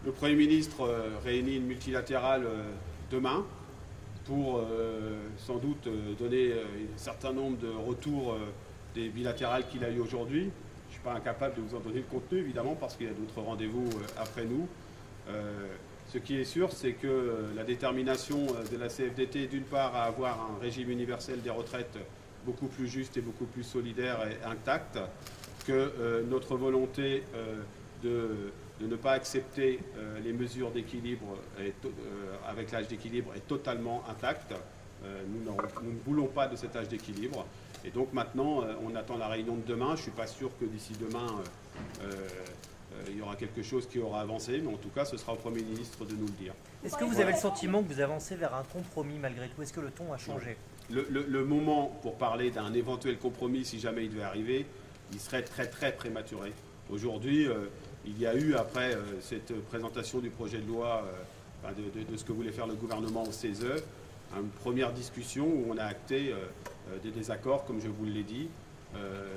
Le Premier ministre réunit une multilatérale demain pour sans doute donner un certain nombre de retours des bilatérales qu'il a eu aujourd'hui. Je ne suis pas incapable de vous en donner le contenu, évidemment, parce qu'il y a d'autres rendez-vous après nous. Ce qui est sûr, c'est que la détermination de la CFDT, d'une part, à avoir un régime universel des retraites beaucoup plus juste et beaucoup plus solidaire et intact, que notre volonté de ne pas accepter les mesures d'équilibre avec l'âge d'équilibre est totalement intacte. Nous ne voulons pas de cet âge d'équilibre. Et donc maintenant, on attend la réunion de demain. Je ne suis pas sûr que d'ici demain, il y aura quelque chose qui aura avancé, mais en tout cas, ce sera au Premier ministre de nous le dire. Est-ce que vous avez le sentiment que vous avancez vers un compromis malgré tout? Est-ce que le ton a changé? Le moment pour parler d'un éventuel compromis, si jamais il devait arriver, il serait très prématuré. Aujourd'hui, il y a eu, après cette présentation du projet de loi, de ce que voulait faire le gouvernement au CESE, une première discussion où on a acté des désaccords, comme je vous l'ai dit,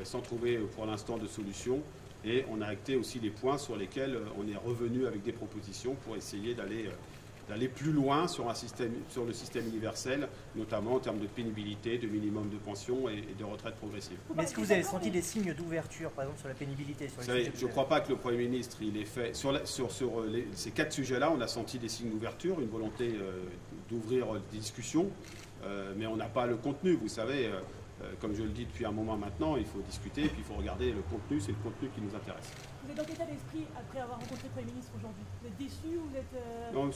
sans trouver pour l'instant de solution. Et on a acté aussi des points sur lesquels on est revenu avec des propositions pour essayer d'aller plus loin sur le système universel, notamment en termes de pénibilité, de minimum de pension et de retraite progressive. Mais est-ce que vous avez senti des signes d'ouverture, par exemple sur la pénibilité je ne crois pas que le Premier ministre il ait fait. Sur ces 4 sujets-là, on a senti des signes d'ouverture, une volonté d'ouvrir des discussions, mais on n'a pas le contenu, vous savez. Comme je le dis depuis un moment maintenant, il faut discuter, puis il faut regarder le contenu, c'est le contenu qui nous intéresse. Vous êtes dans quel état d'esprit après avoir rencontré le Premier ministre aujourd'hui? Vous êtes déçu ou vous êtes... Non,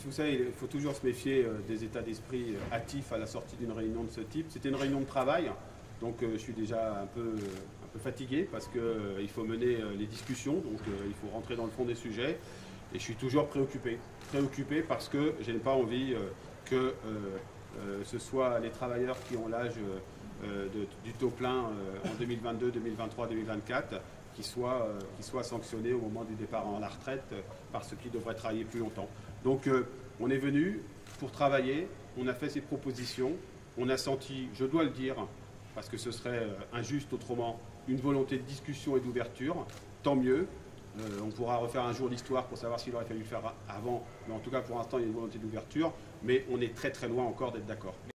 vous savez, il faut toujours se méfier des états d'esprit hâtifs à la sortie d'une réunion de ce type. C'était une réunion de travail, donc je suis déjà un peu fatigué parce qu'il faut mener les discussions, donc il faut rentrer dans le fond des sujets. Et je suis toujours préoccupé parce que je n'ai pas envie que ce soit les travailleurs qui ont l'âge du taux plein en 2022, 2023, 2024 qui soient sanctionnés au moment du départ en la retraite par ceux qui devraient travailler plus longtemps. Donc on est venu pour travailler, on a fait ces propositions, on a senti, je dois le dire, parce que ce serait injuste autrement, une volonté de discussion et d'ouverture, tant mieux. On pourra refaire un jour l'histoire pour savoir s'il aurait fallu le faire avant, mais en tout cas pour l'instant il y a une volonté d'ouverture, mais on est très loin encore d'être d'accord.